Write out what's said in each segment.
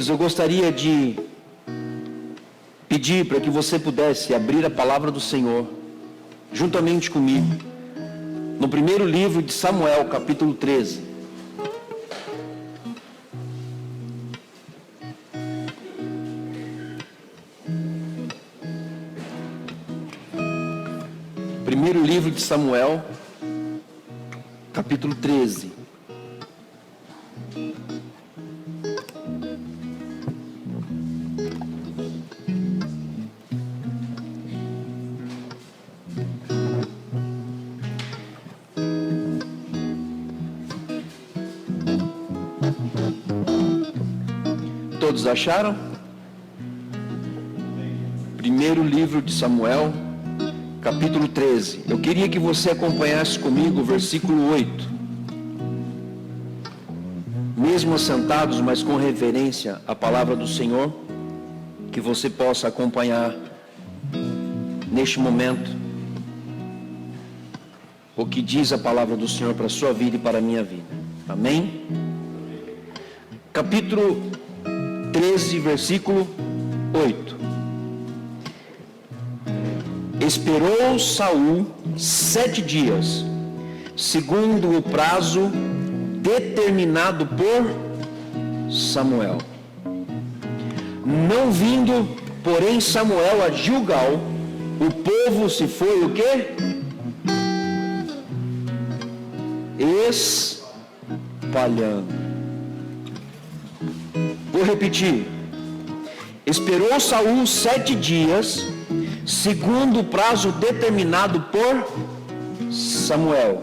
Queridos, eu gostaria de pedir para que você pudesse abrir a palavra do Senhor, juntamente comigo, no primeiro livro de Samuel, capítulo 13. Primeiro livro de Samuel, capítulo 13. Todos acharam? Primeiro livro de Samuel, capítulo 13. Eu queria que você acompanhasse comigo o versículo 8. Mesmo assentados, mas com reverência à palavra do Senhor, que você possa acompanhar neste momento o que diz a palavra do Senhor para a sua vida e para a minha vida. Amém? Capítulo 13, versículo 8. Esperou Saul 7 dias, segundo o prazo determinado por Samuel. Não vindo, porém, Samuel a Gilgal, o povo se foi o quê? Espalhando. Vou repetir. Esperou Saul 7 dias, segundo o prazo determinado por Samuel.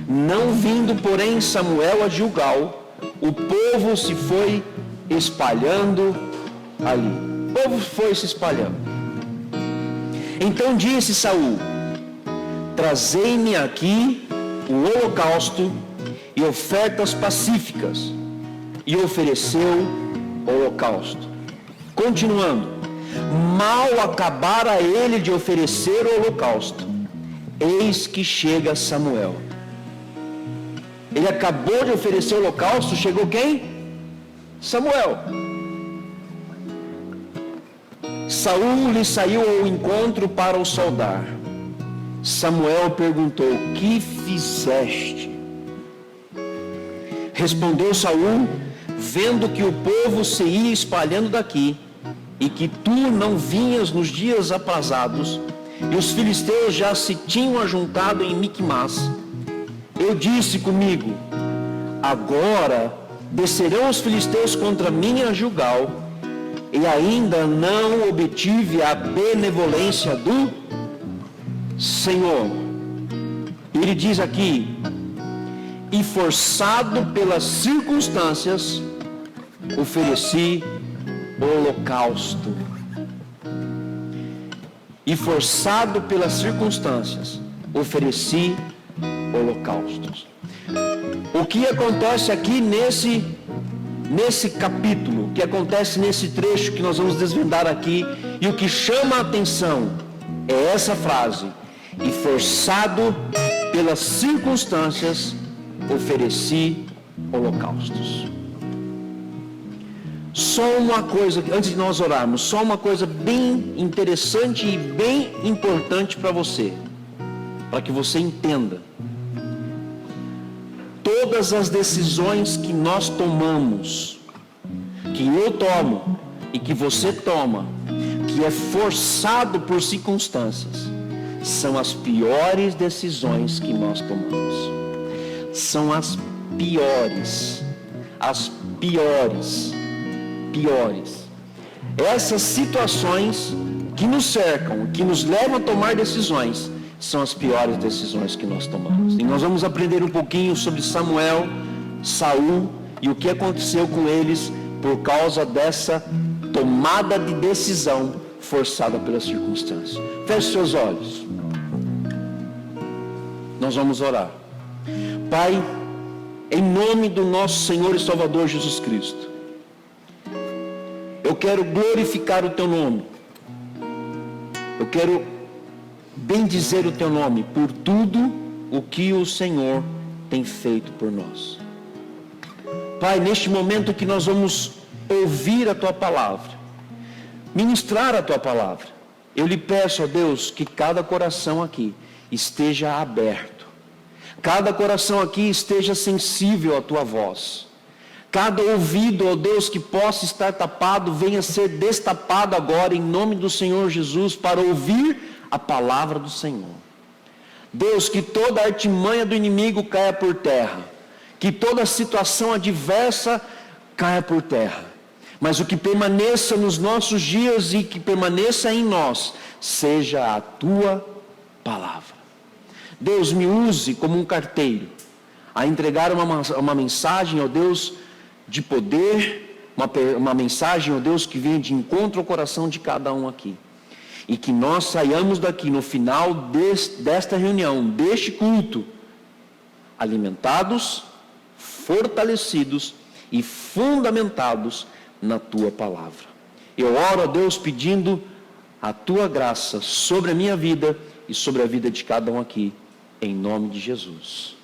Não vindo, porém, Samuel a Gilgal, o povo se foi espalhando ali. O povo foi se espalhando. Então disse Saul: trazei-me aqui o holocausto e ofertas pacíficas. E ofereceu o holocausto. Continuando. Mal acabara ele de oferecer o holocausto, eis que chega Samuel. Ele acabou de oferecer o holocausto, chegou quem? Samuel. Saul lhe saiu ao encontro para o saudar. Samuel perguntou: que fizeste? Respondeu Saul: vendo que o povo se ia espalhando daqui, e que tu não vinhas nos dias aprazados, e os filisteus já se tinham ajuntado em Miquimás, eu disse comigo: agora descerão os filisteus contra mim a Gilgal, e ainda não obtive a benevolência do Senhor. Ele diz aqui: e forçado pelas circunstâncias, ofereci o holocausto. E forçado pelas circunstâncias, ofereci holocaustos. O que acontece aqui nesse capítulo, o que acontece nesse trecho que nós vamos desvendar aqui, e o que chama a atenção é essa frase: e forçado pelas circunstâncias, ofereci holocaustos. Só uma coisa, antes de nós orarmos, só uma coisa bem interessante e bem importante para você, para que você entenda. Todas as decisões que nós tomamos, que eu tomo e que você toma, que é forçado por circunstâncias, são as piores decisões que nós tomamos. São as piores. As piores. Essas situações que nos cercam, que nos levam a tomar decisões, são as piores decisões que nós tomamos. E nós vamos aprender um pouquinho sobre Samuel, Saul e o que aconteceu com eles por causa dessa tomada de decisão forçada pelas circunstâncias. Feche seus olhos. Nós vamos orar. Pai, em nome do nosso Senhor e Salvador Jesus Cristo, eu quero glorificar o Teu nome. Eu quero bendizer o Teu nome por tudo o que o Senhor tem feito por nós. Pai, neste momento que nós vamos ouvir a tua palavra, ministrar a tua palavra. Eu lhe peço, ó Deus, que cada coração aqui esteja aberto, cada coração aqui esteja sensível à tua voz, cada ouvido, ó Deus, que possa estar tapado, venha ser destapado agora em nome do Senhor Jesus, para ouvir a palavra do Senhor. Deus, que toda artimanha do inimigo caia por terra, que toda situação adversa caia por terra, mas o que permaneça nos nossos dias e que permaneça em nós, seja a tua palavra. Deus, me use como um carteiro, a entregar uma mensagem, ó Deus, de poder, uma mensagem, ó Deus, que venha de encontro ao coração de cada um aqui. E que nós saiamos daqui no final desta reunião, deste culto, alimentados, fortalecidos e fundamentados na tua palavra. Eu oro a Deus pedindo a tua graça sobre a minha vida e sobre a vida de cada um aqui, em nome de Jesus.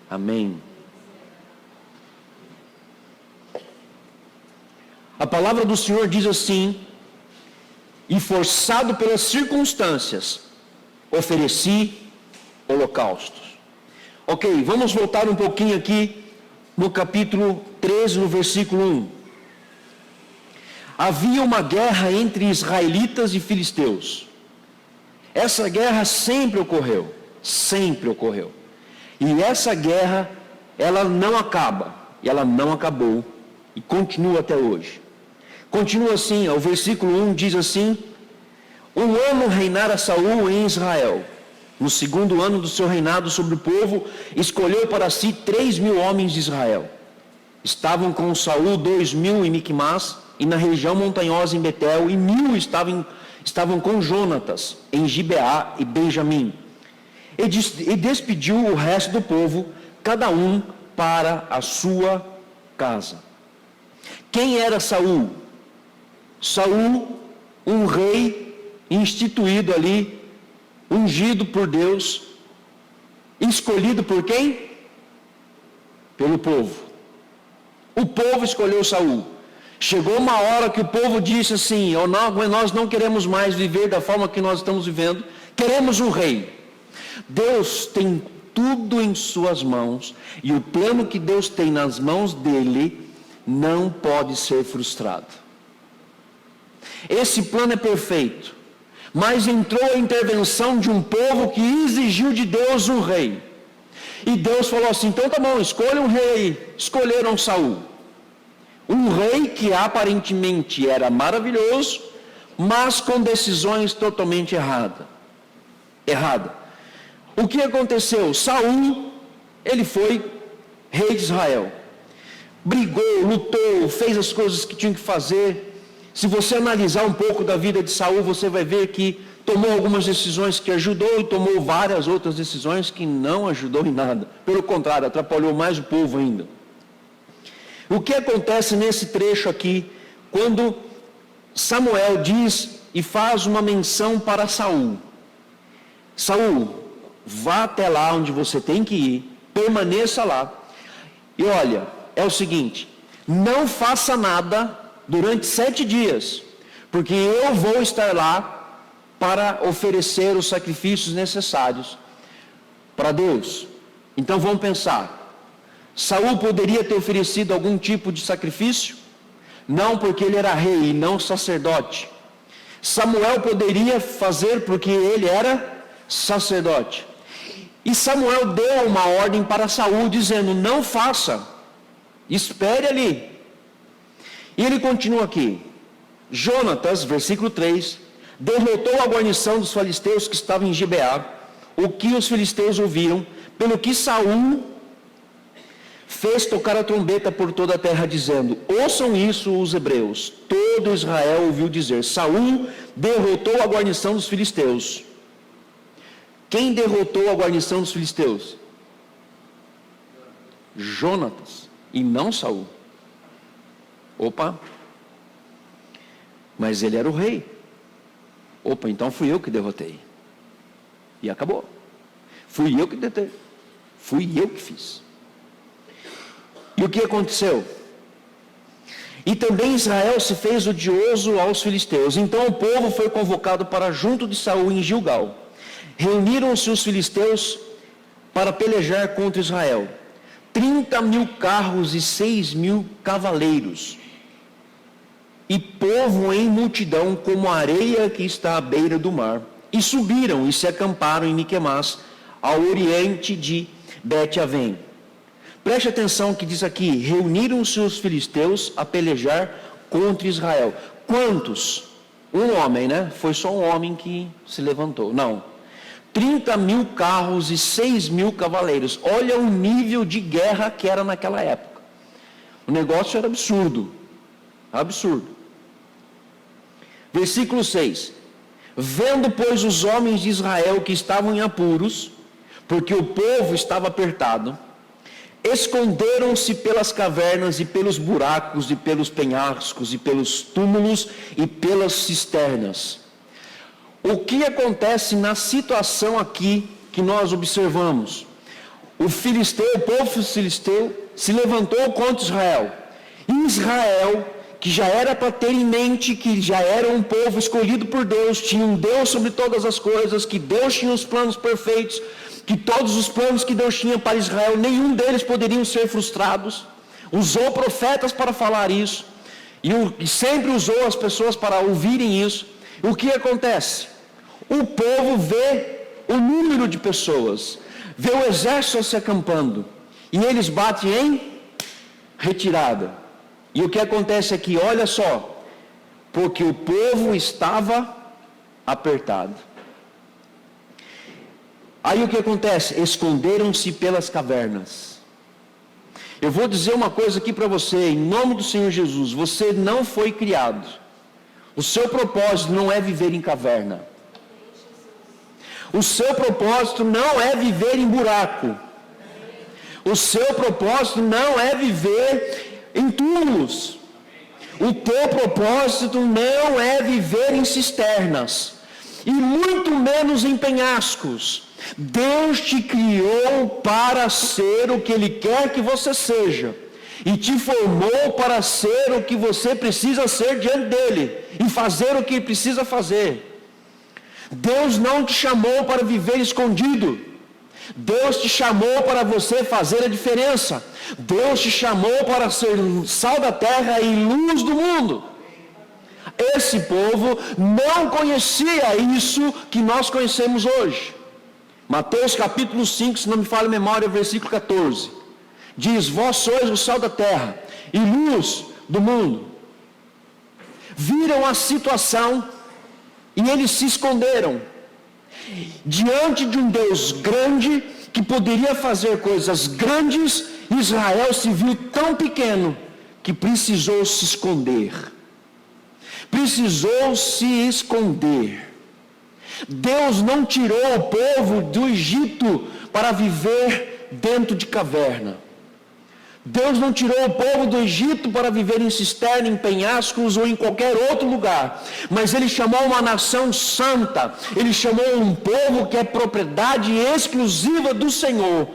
Amém. A palavra do Senhor diz assim: e forçado pelas circunstâncias, ofereci holocaustos. Ok, vamos voltar um pouquinho aqui no capítulo 13, no versículo 1. Havia uma guerra entre israelitas e filisteus. Essa guerra sempre ocorreu. E essa guerra, ela não acaba, e ela não acabou, e continua até hoje. Continua assim, o versículo 1 diz assim: um ano reinara Saul em Israel. No segundo ano do seu reinado sobre o povo, escolheu para si 3.000 homens de Israel. Estavam com Saul 2.000 em Miquimás, e na região montanhosa em Betel, e 1.000 estavam com Jonatas, em Gibeá e Benjamim. E despediu o resto do povo, cada um para a sua casa. Quem era Saul? Saul, um rei instituído ali, ungido por Deus, escolhido por quem? Pelo povo. O povo escolheu Saul. Chegou uma hora que o povo disse assim: nós não queremos mais viver da forma que nós estamos vivendo, queremos um rei. Deus tem tudo em suas mãos, e o plano que Deus tem nas mãos dele não pode ser frustrado. Esse plano é perfeito, mas entrou a intervenção de um povo que exigiu de Deus um rei. E Deus falou assim: então tá bom, escolha um rei. Escolheram Saul. Um rei que aparentemente era maravilhoso, mas com decisões totalmente erradas. O que aconteceu? Saul, ele foi rei de Israel. Brigou, lutou, fez as coisas que tinha que fazer. Se você analisar um pouco da vida de Saul, você vai ver que tomou algumas decisões que ajudou e tomou várias outras decisões que não ajudou em nada. Pelo contrário, atrapalhou mais o povo ainda. O que acontece nesse trecho aqui, quando Samuel diz e faz uma menção para Saul: Saul, vá até lá onde você tem que ir, permaneça lá, e olha, é o seguinte, não faça nada durante 7 dias, porque eu vou estar lá para oferecer os sacrifícios necessários para Deus. Então vamos pensar, Saul poderia ter oferecido algum tipo de sacrifício? Não, porque ele era rei e não sacerdote. Samuel poderia fazer porque ele era sacerdote. E Samuel deu uma ordem para Saul dizendo: não faça, espere ali. E ele continua aqui. Jonatas, versículo 3, derrotou a guarnição dos filisteus que estavam em Gibeá. O que os filisteus ouviram, pelo que Saul fez tocar a trombeta por toda a terra, dizendo: ouçam isso os hebreus. Todo Israel ouviu dizer: Saul derrotou a guarnição dos filisteus. Quem derrotou a guarnição dos filisteus? Jonatas, e não Saul. Opa, mas ele era o rei. Opa, então fui eu que derrotei. E acabou. Fui eu que derrotei. Fui eu que fiz. E o que aconteceu? E também Israel se fez odioso aos filisteus. Então o povo foi convocado para junto de Saul em Gilgal. Reuniram-se os filisteus para pelejar contra Israel. 30.000 carros e 6.000 cavaleiros. E povo em multidão como a areia que está à beira do mar. E subiram e se acamparam em Miquemás, ao oriente de Bet-Avém. Preste atenção que diz aqui, reuniram-se os filisteus a pelejar contra Israel. Quantos? Um homem, né? Foi só um homem que se levantou. Não. 30.000 carros e 6.000 cavaleiros. Olha o nível de guerra que era naquela época. O negócio era absurdo. Absurdo. Versículo 6. Vendo, pois, os homens de Israel que estavam em apuros, porque o povo estava apertado, esconderam-se pelas cavernas e pelos buracos e pelos penhascos e pelos túmulos e pelas cisternas. O que acontece na situação aqui que nós observamos? O povo filisteu se levantou contra Israel. E Israel, que já era para ter em mente que já era um povo escolhido por Deus, tinha um Deus sobre todas as coisas, que Deus tinha os planos perfeitos, que todos os planos que Deus tinha para Israel, nenhum deles poderiam ser frustrados. Usou profetas para falar isso, e sempre usou as pessoas para ouvirem isso. O que acontece? O povo vê o número de pessoas, vê o exército se acampando, e eles batem em retirada. E o que acontece aqui? Olha só, porque o povo estava apertado. Aí o que acontece? Esconderam-se pelas cavernas. Eu vou dizer uma coisa aqui para você, em nome do Senhor Jesus. Você não foi criado. O seu propósito não é viver em caverna. O seu propósito não é viver em buraco. O seu propósito não é viver em túmulos. O teu propósito não é viver em cisternas. E muito menos em penhascos. Deus te criou para ser o que Ele quer que você seja. E te formou para ser o que você precisa ser diante dEle. E fazer o que precisa fazer. Deus não te chamou para viver escondido. Deus te chamou para você fazer a diferença. Deus te chamou para ser sal da terra e luz do mundo. Esse povo não conhecia isso que nós conhecemos hoje. Mateus capítulo 5, se não me falha a memória, versículo 14. Diz, vós sois o sal da terra e luz do mundo. Viram a situação e eles se esconderam. Diante de um Deus grande, que poderia fazer coisas grandes, Israel se viu tão pequeno, que precisou se esconder. Precisou se esconder. Deus não tirou o povo do Egito para viver dentro de caverna. Deus não tirou o povo do Egito para viver em cisterna, em penhascos ou em qualquer outro lugar. Mas Ele chamou uma nação santa. Ele chamou um povo que é propriedade exclusiva do Senhor.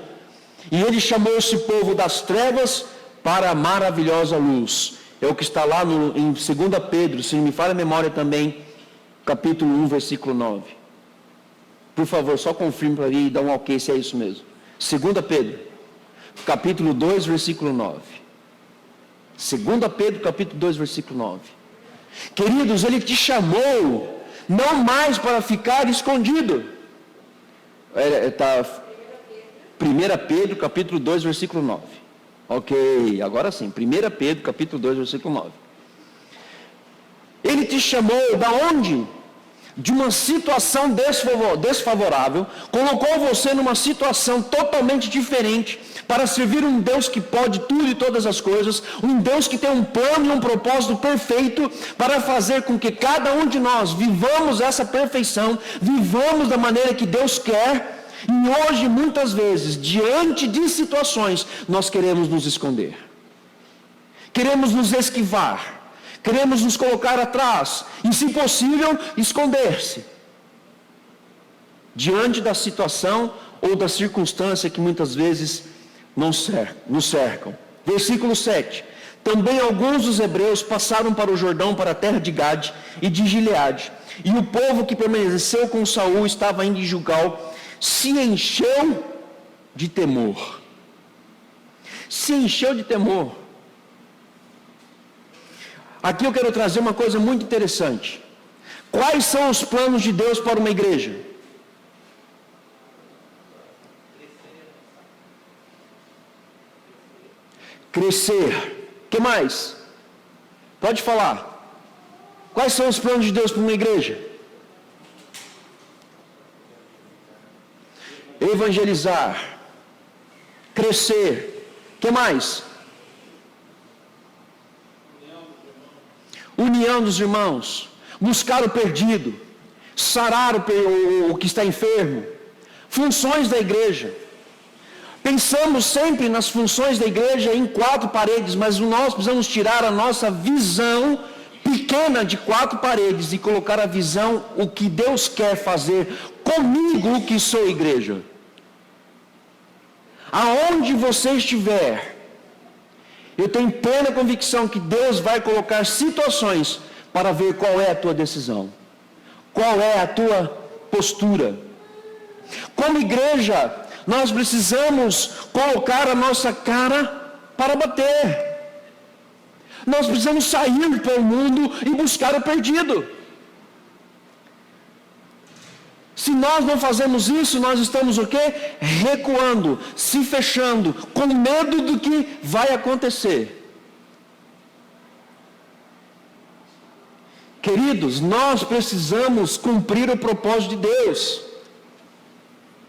E Ele chamou esse povo das trevas para a maravilhosa luz. É o que está lá em 2 Pedro, se não me falha a memória também, capítulo 1, versículo 9. Por favor, só confirme para mim e dá um ok se é isso mesmo. 2 Pedro, capítulo 2, versículo 9. 2 Pedro, capítulo 2, versículo 9. Queridos, Ele te chamou não mais para ficar escondido. Está 1 Pedro, capítulo 2, versículo 9. Ok, agora sim. 1 Pedro, capítulo 2, versículo 9. Ele te chamou da onde? De uma situação desfavorável, colocou você numa situação totalmente diferente, para servir um Deus que pode tudo e todas as coisas, um Deus que tem um plano e um propósito perfeito, para fazer com que cada um de nós vivamos essa perfeição, vivamos da maneira que Deus quer. E hoje, muitas vezes, diante de situações, nós queremos nos esconder, queremos nos esquivar, queremos nos colocar atrás, e se possível, esconder-se, diante da situação ou da circunstância que muitas vezes nos cercam. Versículo 7. Também alguns dos hebreus passaram para o Jordão, para a terra de Gade e de Gileade. E o povo que permaneceu com Saul estava ainda em Gilgal, se encheu de temor. Se encheu de temor. Aqui eu quero trazer uma coisa muito interessante. Quais são os planos de Deus para uma igreja? Crescer. O que mais? Pode falar. Quais são os planos de Deus para uma igreja? Evangelizar. Crescer. O que mais? União dos irmãos. Buscar o perdido. Sarar o que está enfermo. Funções da igreja. Pensamos sempre nas funções da igreja em 4 paredes, mas nós precisamos tirar a nossa visão pequena de 4 paredes e colocar a visão, o que Deus quer fazer comigo, que sou igreja. Aonde você estiver, eu tenho plena convicção que Deus vai colocar situações para ver qual é a tua decisão, qual é a tua postura. Como igreja, nós precisamos colocar a nossa cara para bater. Nós precisamos sair pelo mundo e buscar o perdido. Se nós não fazemos isso, nós estamos o quê? Recuando, se fechando, com medo do que vai acontecer. Queridos, nós precisamos cumprir o propósito de Deus.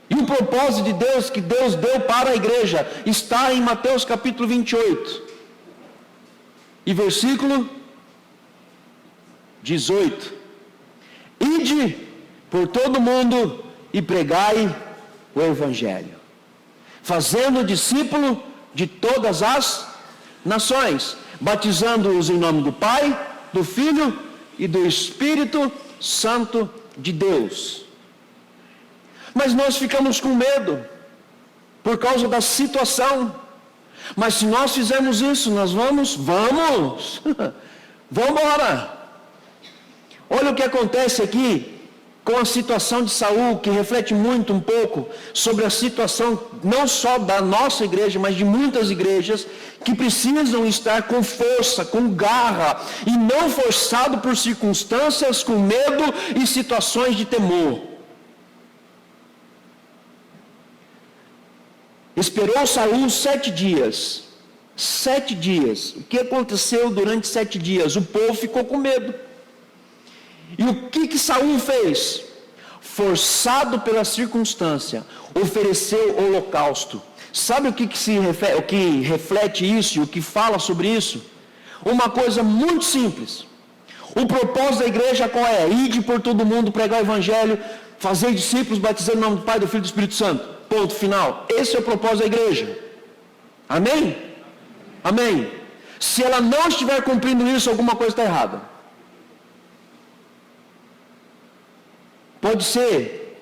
E o propósito de Deus que Deus deu para a igreja está em Mateus capítulo 28. E versículo 18. Ide por todo mundo e pregai o evangelho, fazendo discípulo de todas as nações, batizando-os em nome do Pai, do Filho e do Espírito Santo de Deus. Mas nós ficamos com medo por causa da situação. Mas se nós fizermos isso, nós vamos embora. Olha o que acontece aqui com a situação de Saul, que reflete muito um pouco sobre a situação não só da nossa igreja, mas de muitas igrejas que precisam estar com força, com garra e não forçado por circunstâncias, com medo e situações de temor. Esperou Saul 7 dias. 7 dias. O que aconteceu durante 7 dias? O povo ficou com medo. E o que Saul fez? Forçado pela circunstância, ofereceu holocausto. Sabe o que reflete isso e o que fala sobre isso? Uma coisa muito simples. O propósito da igreja qual é? Ide por todo mundo, pregar o evangelho, fazer discípulos, batizando em nome do Pai, do Filho e do Espírito Santo. Ponto final. Esse é o propósito da igreja. Amém? Amém. Se ela não estiver cumprindo isso, alguma coisa está errada. Pode ser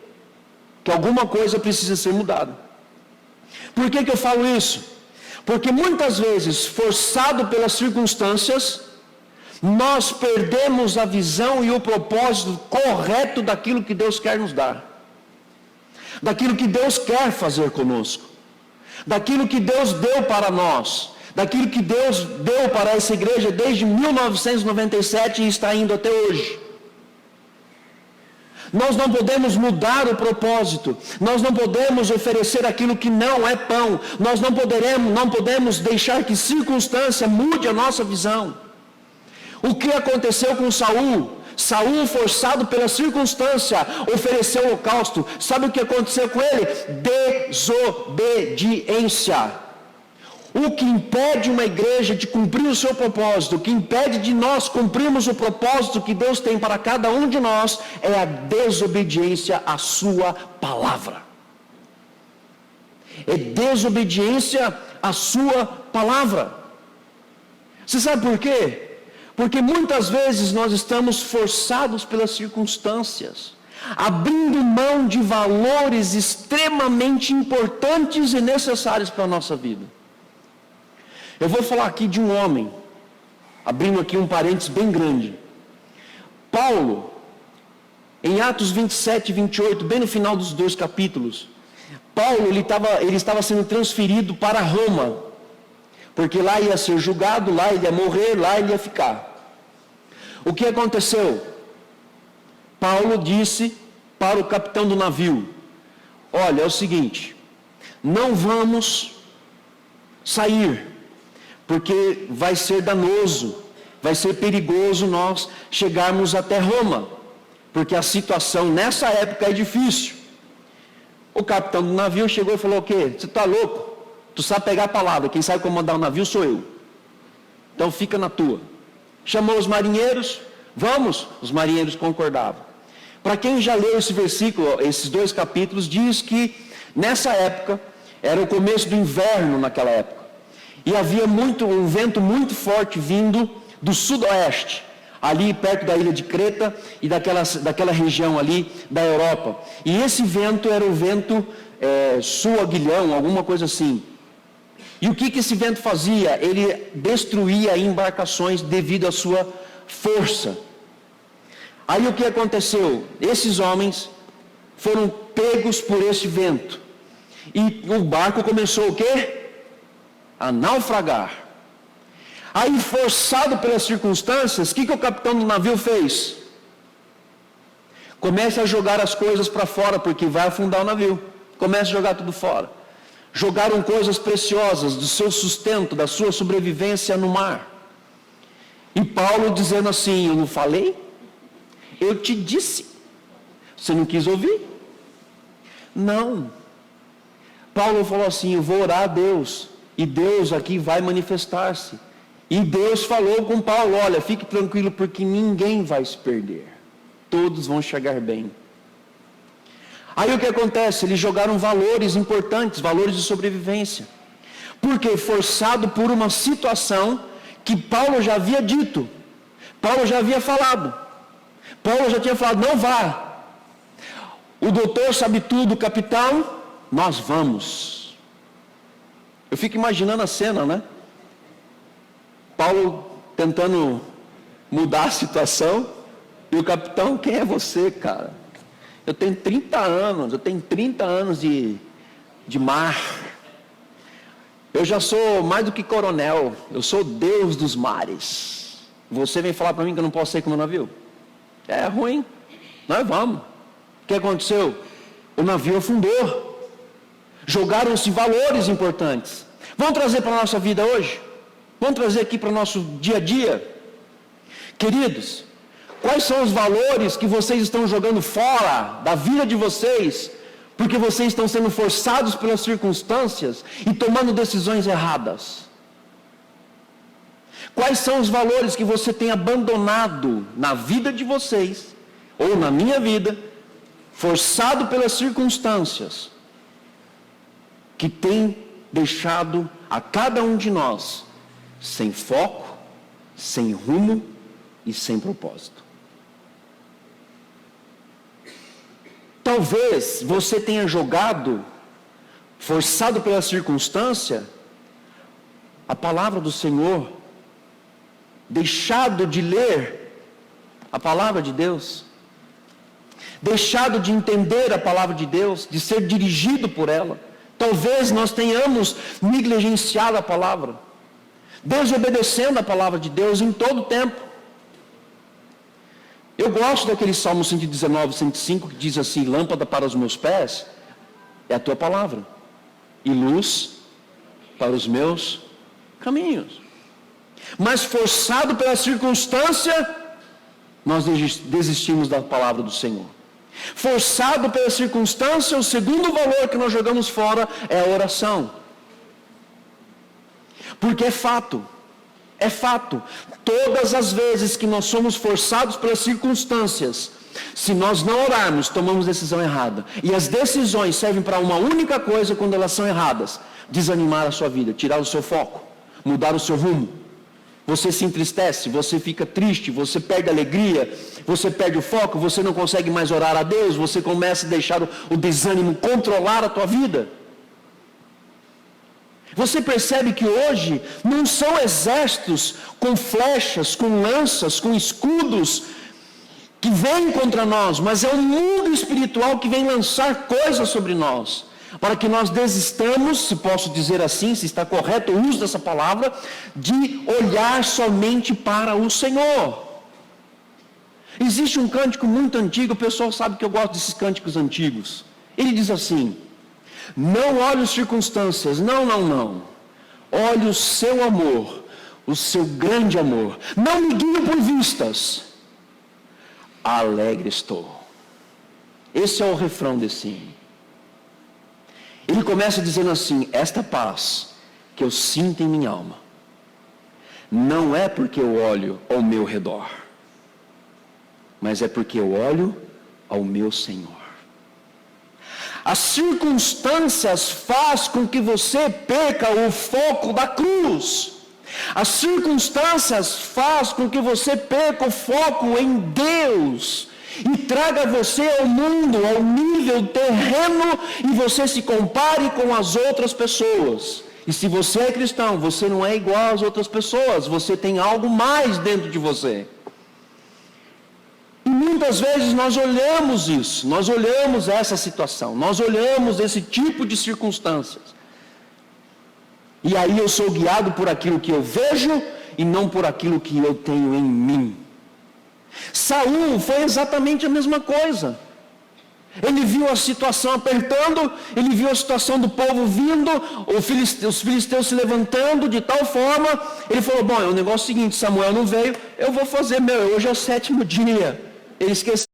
que alguma coisa precisa ser mudada. Por que eu falo isso? Porque muitas vezes, forçado pelas circunstâncias, nós perdemos a visão e o propósito correto daquilo que Deus quer nos dar. Daquilo que Deus quer fazer conosco, daquilo que Deus deu para nós, daquilo que Deus deu para essa igreja desde 1997 e está indo até hoje. Nós não podemos mudar o propósito, nós não podemos oferecer aquilo que não é pão, nós não podemos deixar que circunstância mude a nossa visão. O que aconteceu com Saul? Saul, forçado pela circunstância, ofereceu holocausto. Sabe o que aconteceu com ele? Desobediência. O que impede uma igreja de cumprir o seu propósito, o que impede de nós cumprirmos o propósito que Deus tem para cada um de nós, é a desobediência à sua palavra. É desobediência à sua palavra. Você sabe por quê? Porque muitas vezes nós estamos forçados pelas circunstâncias, abrindo mão de valores extremamente importantes e necessários para a nossa vida. Eu vou falar aqui de um homem abrindo aqui um parênteses bem grande. Paulo, em Atos 27 e 28, bem no final dos 2 capítulos, Paulo ele estava sendo transferido para Roma, porque lá ia ser julgado, lá ele ia morrer, lá ele ia ficar. O que aconteceu? Paulo disse para o capitão do navio: olha, é o seguinte, não vamos sair, porque vai ser danoso, vai ser perigoso nós chegarmos até Roma, porque a situação nessa época é difícil. O capitão do navio chegou e falou: o quê? Você está louco? Tu sabe pegar a palavra, quem sabe comandar o navio sou eu. Então fica na tua. Chamou os marinheiros, vamos? Os marinheiros concordavam. Para quem já leu esse versículo, esses 2 capítulos, diz que nessa época, era o começo do inverno naquela época, e havia um vento muito forte vindo do sudoeste, ali perto da ilha de Creta e daquela região ali da Europa. E esse vento era o vento sul-aguilhão, alguma coisa assim. E o que esse vento fazia? Ele destruía embarcações devido à sua força. Aí o que aconteceu? Esses homens foram pegos por esse vento. E o barco começou o quê? A naufragar. Aí, forçado pelas circunstâncias, o que o capitão do navio fez? Começa a jogar as coisas para fora, porque vai afundar o navio. Começa a jogar tudo fora. Jogaram coisas preciosas do seu sustento, da sua sobrevivência no mar. E Paulo dizendo assim: eu não falei? Eu te disse. Você não quis ouvir? Não. Paulo falou assim: eu vou orar a Deus, e Deus aqui vai manifestar-se. E Deus falou com Paulo: olha, fique tranquilo, porque ninguém vai se perder. Todos vão chegar bem. Aí o que acontece? Eles jogaram valores importantes, valores de sobrevivência. Porque forçado por uma situação que Paulo já havia dito. Paulo já havia falado. Paulo já tinha falado: não vá. O doutor sabe tudo, capitão, nós vamos. Eu fico imaginando a cena, né? Paulo tentando mudar a situação, e o capitão: quem é você, cara? Eu tenho 30 anos de mar. Eu já sou mais do que coronel, eu sou Deus dos mares. Você vem falar para mim que eu não posso sair com o meu navio? É ruim, nós vamos. O que aconteceu? O navio afundou. Jogaram-se valores importantes. Vamos trazer para a nossa vida hoje? Vamos trazer aqui para o nosso dia a dia? Queridos, quais são os valores que vocês estão jogando fora da vida de vocês, porque vocês estão sendo forçados pelas circunstâncias e tomando decisões erradas? Quais são os valores que você tem abandonado na vida de vocês, ou na minha vida, forçado pelas circunstâncias, que tem deixado a cada um de nós sem foco, sem rumo e sem propósito? Talvez você tenha jogado, forçado pela circunstância, a palavra do Senhor, deixado de ler a palavra de Deus, deixado de entender a palavra de Deus, de ser dirigido por ela. Talvez nós tenhamos negligenciado a palavra, desobedecendo a palavra de Deus em todo o tempo. Eu gosto daquele Salmo 119, 105, que diz assim: lâmpada para os meus pés é a tua palavra, e luz para os meus caminhos. Mas forçado pela circunstância, nós desistimos da palavra do Senhor. Forçado pela circunstância, o segundo valor que nós jogamos fora é a oração. Porque é fato, todas as vezes que nós somos forçados pelas circunstâncias, se nós não orarmos, tomamos decisão errada. E as decisões servem para uma única coisa quando elas são erradas: desanimar a sua vida, tirar o seu foco, mudar o seu rumo. Você se entristece, você fica triste, você perde a alegria, você perde o foco, você não consegue mais orar a Deus, você começa a deixar o desânimo controlar a tua vida. Você percebe que hoje não são exércitos com flechas, com lanças, com escudos que vêm contra nós, mas é o mundo espiritual que vem lançar coisas sobre nós, para que nós desistamos, se posso dizer assim, se está correto o uso dessa palavra, de olhar somente para o Senhor. Existe um cântico muito antigo, o pessoal sabe que eu gosto desses cânticos antigos. Ele diz assim: não olhe as circunstâncias, não. Olhe o seu amor, o seu grande amor. Não me guie por vistas. Alegre estou. Esse é o refrão desse hino. Ele começa dizendo assim: esta paz que eu sinto em minha alma, não é porque eu olho ao meu redor, mas é porque eu olho ao meu Senhor. As circunstâncias faz com que você perca o foco da cruz. As circunstâncias faz com que você perca o foco em Deus e traga você ao mundo, ao nível terreno, e você se compare com as outras pessoas. E se você é cristão, você não é igual às outras pessoas, você tem algo mais dentro de você. E muitas vezes nós olhamos isso, nós olhamos essa situação, nós olhamos esse tipo de circunstâncias. E aí eu sou guiado por aquilo que eu vejo e não por aquilo que eu tenho em mim. Saul foi exatamente a mesma coisa. Ele viu a situação apertando, ele viu a situação do povo vindo, os filisteus se levantando de tal forma, ele falou: bom, é o negócio seguinte, Samuel não veio, eu vou fazer hoje é o 7º dia. Ele esqueceu.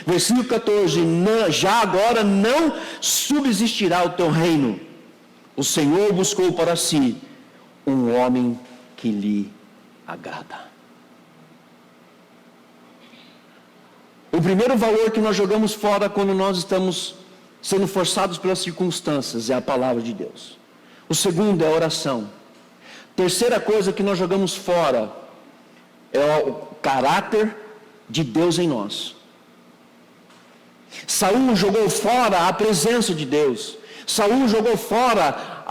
Versículo 14: já agora não subsistirá o teu reino. O Senhor buscou para si um homem que lhe agrada. O primeiro valor que nós jogamos fora quando nós estamos sendo forçados pelas circunstâncias é a palavra de Deus. O segundo é a oração. Terceira coisa que nós jogamos fora é o caráter de Deus em nós. Saul jogou fora a presença de Deus. Saul jogou fora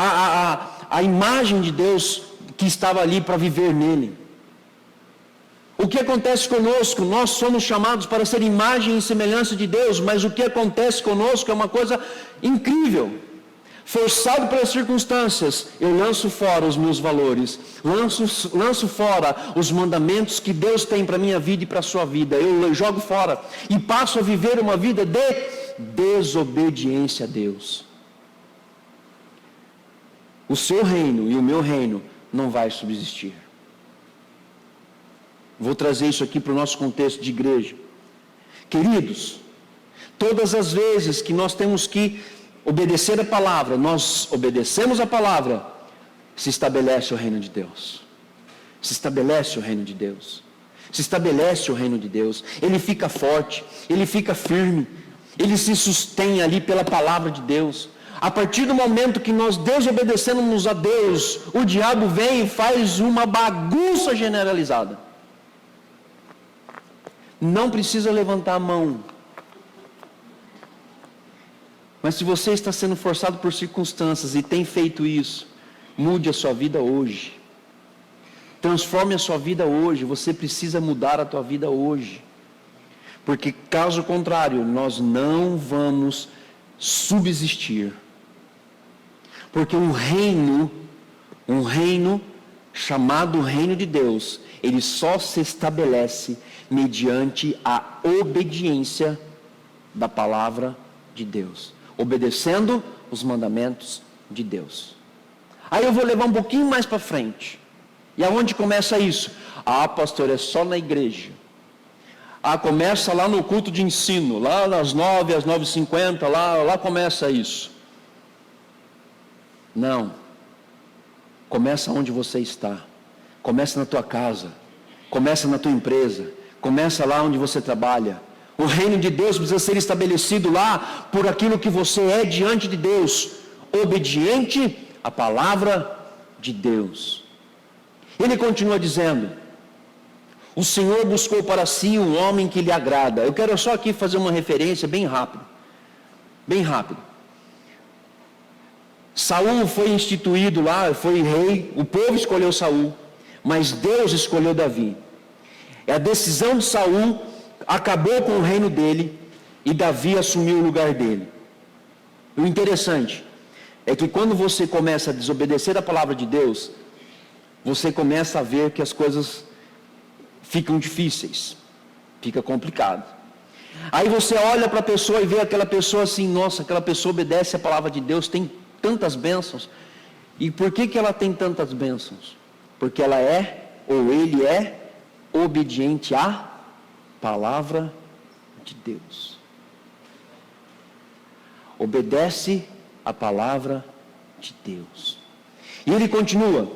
a imagem de Deus que estava ali para viver nele. O que acontece conosco? Nós somos chamados para ser imagem e semelhança de Deus, mas o que acontece conosco é uma coisa incrível. Forçado pelas circunstâncias, eu lanço fora os meus valores, lanço fora os mandamentos que Deus tem para a minha vida e para a sua vida, eu jogo fora e passo a viver uma vida de desobediência a Deus. o seu reino e o meu reino não vai subsistir. Vou trazer isso aqui para o nosso contexto de igreja. Queridos, todas as vezes que nós temos que obedecer a palavra, nós obedecemos a palavra, se estabelece o reino de Deus. Se estabelece o reino de Deus. Se estabelece o reino de Deus. Ele fica forte, ele fica firme, ele se sustém ali pela palavra de Deus. A partir do momento que nós desobedecemos a Deus, o diabo vem e faz uma bagunça generalizada. Não precisa levantar a mão. Mas se você está sendo forçado por circunstâncias e tem feito isso, mude a sua vida hoje. Transforme a sua vida hoje. Você precisa mudar a tua vida hoje. Porque caso contrário, nós não vamos subsistir. Porque um reino chamado Reino de Deus, ele só se estabelece mediante a obediência da palavra de Deus, obedecendo os mandamentos de Deus. Aí eu vou levar um pouquinho mais para frente. E aonde começa isso? Ah, pastor, é só na igreja. Ah, começa lá no culto de ensino, lá das 9 às 9h50, lá começa isso. Não. Começa onde você está. Começa na tua casa. Começa na tua empresa. Começa lá onde você trabalha. O reino de Deus precisa ser estabelecido lá por aquilo que você é diante de Deus. Obediente à palavra de Deus. Ele continua dizendo: o Senhor buscou para si um homem que lhe agrada. Eu quero só aqui fazer uma referência bem rápido. Bem rápido. Saul foi instituído lá, foi rei, o povo escolheu Saul, mas Deus escolheu Davi. A decisão de Saul acabou com o reino dele e Davi assumiu o lugar dele. O interessante é que quando você começa a desobedecer a palavra de Deus, você começa a ver que as coisas ficam difíceis, fica complicado. Aí você olha para a pessoa e vê aquela pessoa assim, nossa, aquela pessoa obedece a palavra de Deus, tem tantas bênçãos. E por que ela tem tantas bênçãos? Porque ela é, ou ele é, obediente à palavra de Deus. Obedece a palavra de Deus. E ele continua.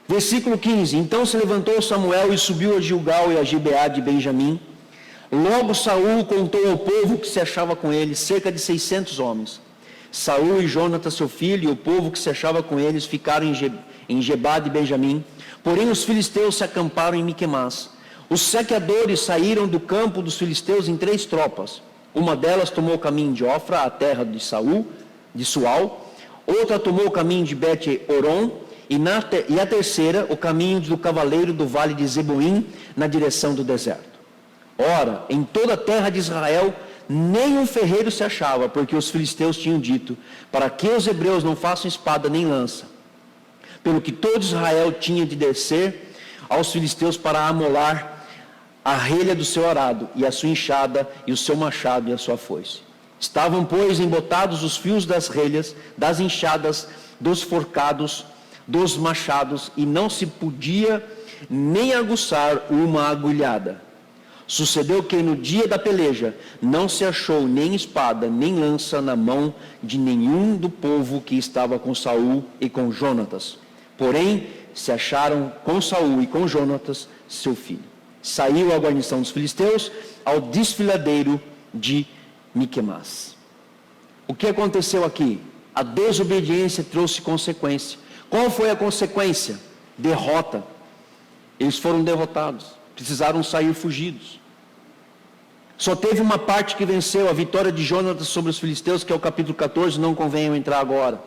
Versículo 15. Então se levantou Samuel e subiu a Gilgal e a Gibeá de Benjamim. Logo Saul contou ao povo que se achava com ele, cerca de 600 homens. Saul e Jonatas, seu filho, e o povo que se achava com eles ficaram em Gebá de Benjamim. Porém os filisteus se acamparam em Miquemás. Os saqueadores saíram do campo dos filisteus em 3 tropas. Uma delas tomou o caminho de Ofra, a terra de Sual. Outra tomou o caminho de Bet-Horon. E a terceira, o caminho do cavaleiro do vale de Zeboim, na direção do deserto. Ora, em toda a terra de Israel, nenhum ferreiro se achava, porque os filisteus tinham dito, para que os hebreus não façam espada nem lança. Pelo que todo Israel tinha de descer aos filisteus para amolar a relha do seu arado, e a sua enxada, e o seu machado, e a sua foice. Estavam, pois, embotados os fios das relhas, das enxadas, dos forcados, dos machados, e não se podia nem aguçar uma agulhada. Sucedeu que no dia da peleja não se achou nem espada, nem lança na mão de nenhum do povo que estava com Saul e com Jonatas. Porém, se acharam com Saul e com Jonatas, seu filho. Saiu a guarnição dos filisteus ao desfiladeiro de Miquemás. O que aconteceu aqui? A desobediência trouxe consequência. Qual foi a consequência? Derrota. Eles foram derrotados. Precisaram sair fugidos. Só teve uma parte que venceu, a vitória de Jonatas sobre os filisteus, que é o capítulo 14, não convém eu entrar agora.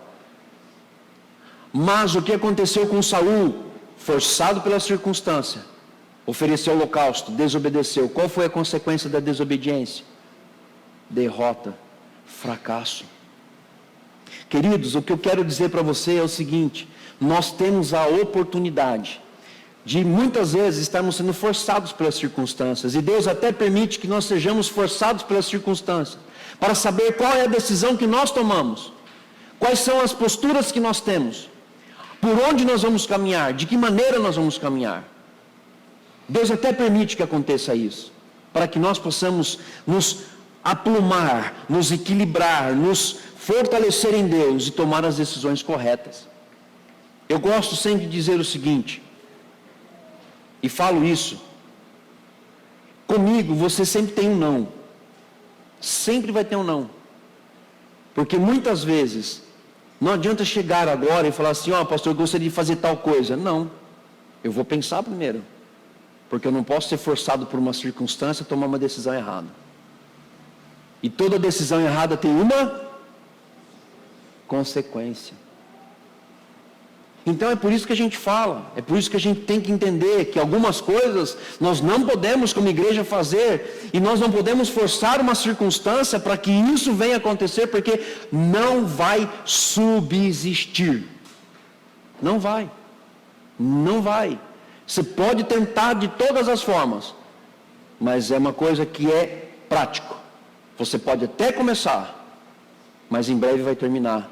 Mas o que aconteceu com Saul? Forçado pela circunstância, ofereceu holocausto, desobedeceu. Qual foi a consequência da desobediência? Derrota, fracasso. Queridos, o que eu quero dizer para você é o seguinte: nós temos a oportunidade de muitas vezes estarmos sendo forçados pelas circunstâncias, e Deus até permite que nós sejamos forçados pelas circunstâncias, para saber qual é a decisão que nós tomamos. Quais são as posturas que nós temos? Por onde nós vamos caminhar? De que maneira nós vamos caminhar? Deus até permite que aconteça isso, para que nós possamos nos aplumar, nos equilibrar, nos fortalecer em Deus e tomar as decisões corretas. Eu gosto sempre de dizer o seguinte, e falo isso: comigo você sempre tem um não. Sempre vai ter um não. Porque muitas vezes não adianta chegar agora e falar assim: ó, pastor, eu gostaria de fazer tal coisa. Não. Eu vou pensar primeiro. Porque eu não posso ser forçado por uma circunstância a tomar uma decisão errada. E toda decisão errada tem uma consequência. Então é por isso que a gente fala, é por isso que a gente tem que entender que algumas coisas nós não podemos como igreja fazer, e nós não podemos forçar uma circunstância para que isso venha acontecer, porque não vai subsistir. Não vai. Não vai. Você pode tentar de todas as formas, mas é uma coisa que é prático. Você pode até começar, mas em breve vai terminar,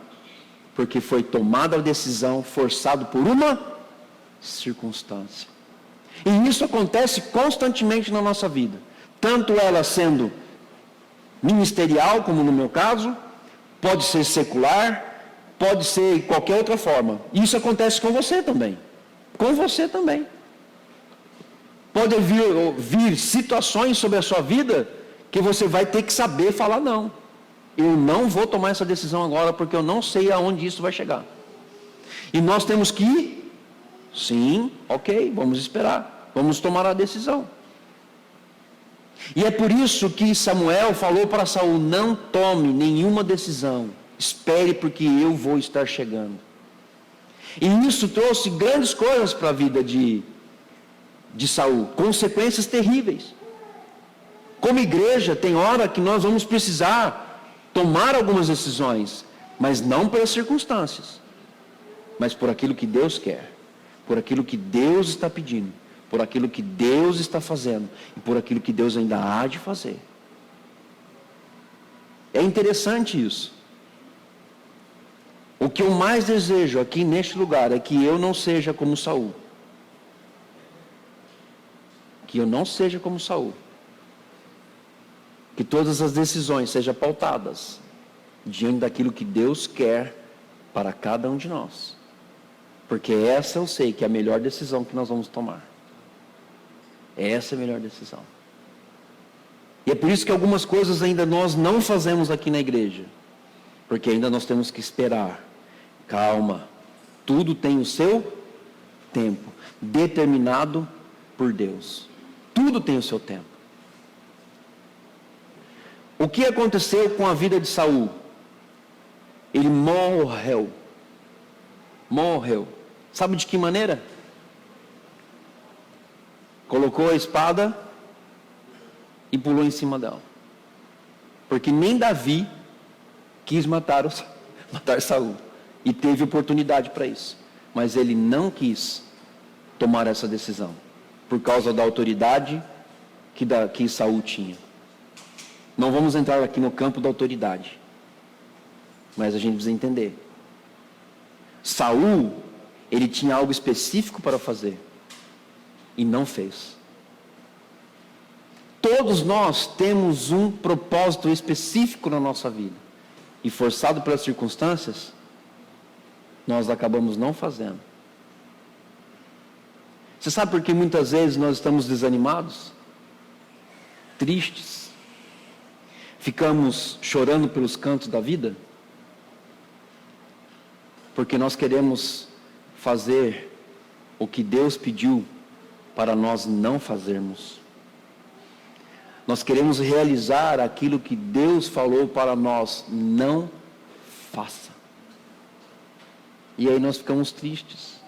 porque foi tomada a decisão forçado por uma circunstância. E isso acontece constantemente na nossa vida, tanto ela sendo ministerial, como no meu caso, pode ser secular, pode ser de qualquer outra forma. Isso acontece com você também. Com você também. Pode vir situações sobre a sua vida que você vai ter que saber falar não. Eu não vou tomar essa decisão agora porque eu não sei aonde isso vai chegar. E nós temos que ir? Sim, ok, vamos esperar. Vamos tomar a decisão. E é por isso que Samuel falou para Saul: não tome nenhuma decisão. Espere, porque eu vou estar chegando. E isso trouxe grandes coisas para a vida de Saul, consequências terríveis. Como igreja, tem hora que nós vamos precisar tomar algumas decisões, mas não pelas circunstâncias, mas por aquilo que Deus quer, por aquilo que Deus está pedindo, por aquilo que Deus está fazendo e por aquilo que Deus ainda há de fazer. É interessante isso. O que eu mais desejo aqui neste lugar é que eu não seja como Saul. Que eu não seja como Saul. Que todas as decisões sejam pautadas diante daquilo que Deus quer para cada um de nós. Porque essa eu sei que é a melhor decisão que nós vamos tomar. Essa é a melhor decisão. E é por isso que algumas coisas ainda nós não fazemos aqui na igreja. Porque ainda nós temos que esperar. Calma. Tudo tem o seu tempo. Determinado por Deus. Tudo tem o seu tempo. O que aconteceu com a vida de Saul? Ele morreu. Morreu. Sabe de que maneira? Colocou a espada e pulou em cima dela. Porque nem Davi quis matar Saul. E teve oportunidade para isso. Mas ele não quis tomar essa decisão. Por causa da autoridade que Saul tinha. Não vamos entrar aqui no campo da autoridade. Mas a gente precisa entender. Saul, ele tinha algo específico para fazer. E não fez. Todos nós temos um propósito específico na nossa vida. E forçado pelas circunstâncias, nós acabamos não fazendo. Você sabe por que muitas vezes nós estamos desanimados? Tristes? Ficamos chorando pelos cantos da vida? Porque nós queremos fazer o que Deus pediu para nós não fazermos. Nós queremos realizar aquilo que Deus falou para nós não faça. E aí nós ficamos tristes.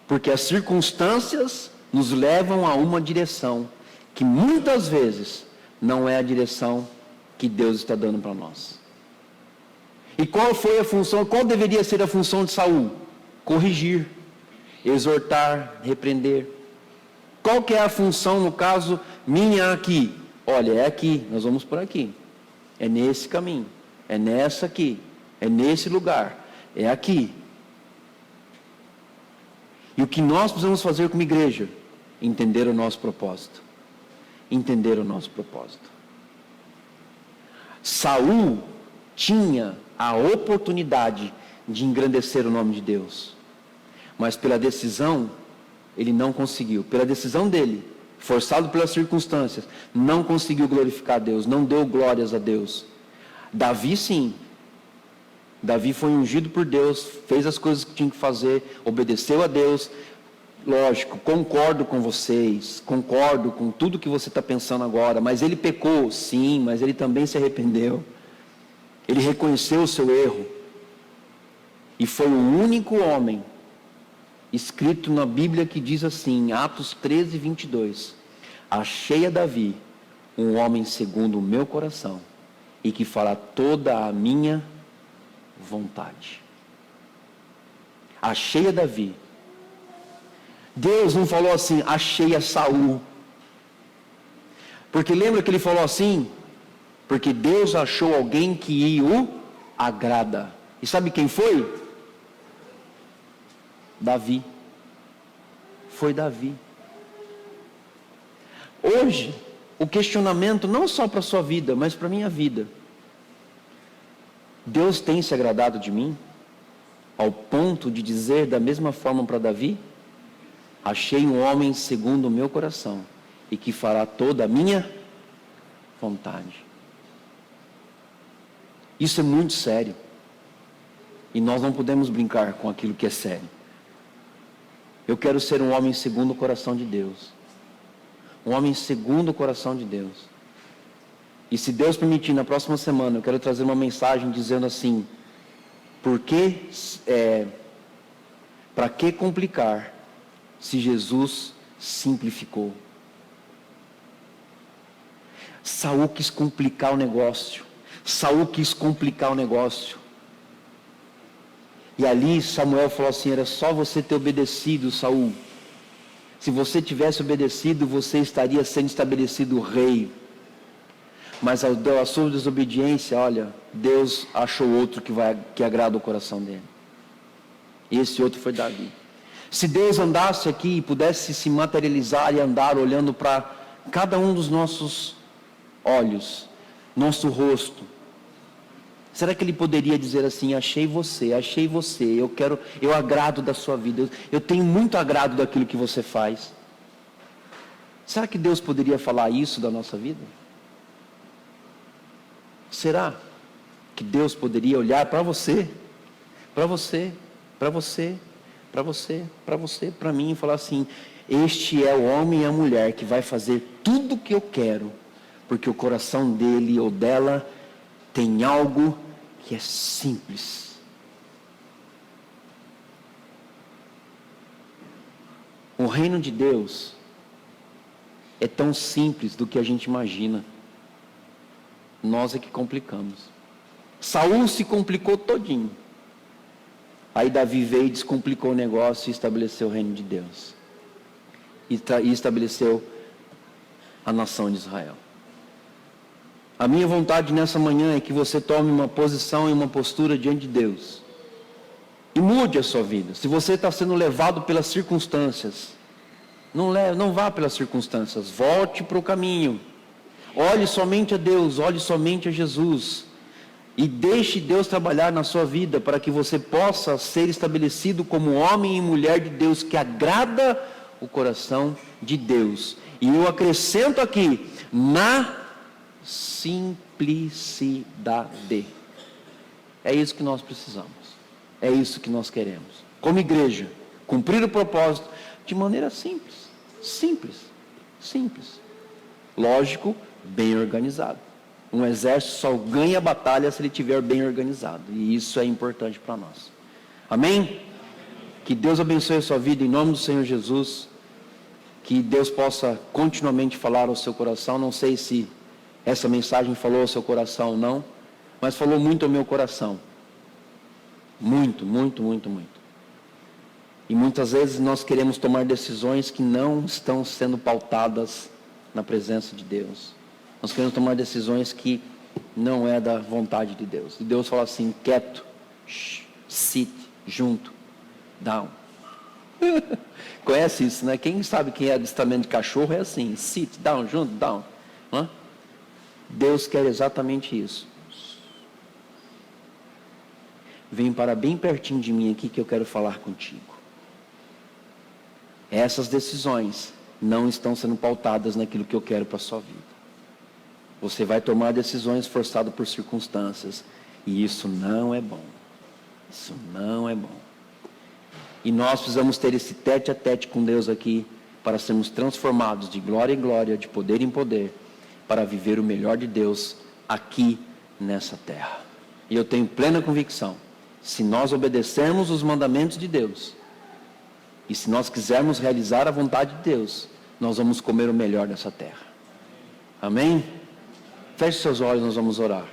Porque as circunstâncias nos levam a uma direção que muitas vezes não é a direção que Deus está dando para nós. E qual foi a função, qual deveria ser a função de Saul? Corrigir, exortar, repreender. Qual que é a função, no caso, minha aqui? Olha, é aqui, nós vamos por aqui. É nesse caminho. é nessa aqui, é nesse lugar, é aqui. E o que nós precisamos fazer como igreja? Entender o nosso propósito. Entender o nosso propósito. Saul tinha a oportunidade de engrandecer o nome de Deus, mas pela decisão, ele não conseguiu. Pela decisão dele, forçado pelas circunstâncias, não conseguiu glorificar a Deus, não deu glórias a Deus. Davi sim. Davi foi ungido por Deus, fez as coisas que tinha que fazer, obedeceu a Deus. Lógico, concordo com vocês, concordo com tudo que você está pensando agora, mas ele pecou, sim, mas ele também se arrependeu. Ele reconheceu o seu erro. E foi o único homem escrito na Bíblia que diz assim, Atos 13, 22. Achei a Davi, um homem segundo o meu coração, e que fará toda a minha vontade. Achei a Davi. Deus não falou assim, achei a Saul. Porque lembra que ele falou assim? Porque Deus achou alguém que o agrada. E sabe quem foi? Davi. Foi Davi. Hoje, o questionamento não só para a sua vida, mas para a minha vida. Deus tem se agradado de mim? Ao ponto de dizer da mesma forma para Davi? Achei um homem segundo o meu coração, e que fará toda a minha vontade. Isso é muito sério. E nós não podemos brincar com aquilo que é sério. Eu quero ser um homem segundo o coração de Deus. Um homem segundo o coração de Deus. E se Deus permitir, na próxima semana, eu quero trazer uma mensagem dizendo assim, para que complicar se Jesus simplificou? Saul quis complicar o negócio. Saul quis complicar o negócio. E ali Samuel falou assim, era só você ter obedecido, Saul. Se você tivesse obedecido, você estaria sendo estabelecido rei. Mas a sua desobediência, olha, Deus achou outro que agrada o coração dele. E esse outro foi Davi. Se Deus andasse aqui e pudesse se materializar e andar olhando para cada um dos nossos olhos, nosso rosto, será que Ele poderia dizer assim, achei você, eu agrado da sua vida, eu tenho muito agrado daquilo que você faz. Será que Deus poderia falar isso da nossa vida? Será que Deus poderia olhar para você, para mim e falar assim, este é o homem e a mulher que vai fazer tudo o que eu quero, porque o coração dele ou dela tem algo que é simples. O reino de Deus é tão simples do que a gente imagina. Nós é que complicamos. Saul se complicou todinho. Aí Davi veio e descomplicou o negócio e estabeleceu o reino de Deus. E estabeleceu a nação de Israel. A minha vontade nessa manhã é que você tome uma posição e uma postura diante de Deus. E mude a sua vida. Se você está sendo levado pelas circunstâncias, não vá pelas circunstâncias. Volte para o caminho. Olhe somente a Deus, olhe somente a Jesus. E deixe Deus trabalhar na sua vida para que você possa ser estabelecido como homem e mulher de Deus que agrada o coração de Deus. E eu acrescento aqui, na simplicidade. É isso que nós precisamos. É isso que nós queremos. Como igreja, cumprir o propósito de maneira simples. Simples. Lógico, bem organizado. Um exército só ganha a batalha se ele estiver bem organizado. E isso é importante para nós. Amém? Que Deus abençoe a sua vida em nome do Senhor Jesus. Que Deus possa continuamente falar ao seu coração. Não sei se essa mensagem falou ao seu coração ou não, mas falou muito ao meu coração. Muito. E muitas vezes nós queremos tomar decisões que não estão sendo pautadas na presença de Deus. Nós queremos tomar decisões que não é da vontade de Deus. E Deus fala assim, quieto, sit, junto, down. Conhece isso, né? Quem sabe quem é adestramento de cachorro é assim, sit, down, junto, down. Hã? Deus quer exatamente isso. Vem para bem pertinho de mim aqui que eu quero falar contigo. Essas decisões não estão sendo pautadas naquilo que eu quero para a sua vida. Você vai tomar decisões forçado por circunstâncias. E isso não é bom. Isso não é bom. E nós precisamos ter esse tete a tete com Deus aqui, para sermos transformados de glória em glória, de poder em poder, para viver o melhor de Deus aqui nessa terra. E eu tenho plena convicção, se nós obedecermos os mandamentos de Deus, e se nós quisermos realizar a vontade de Deus, nós vamos comer o melhor dessa terra. Amém? Feche seus olhos, nós vamos orar.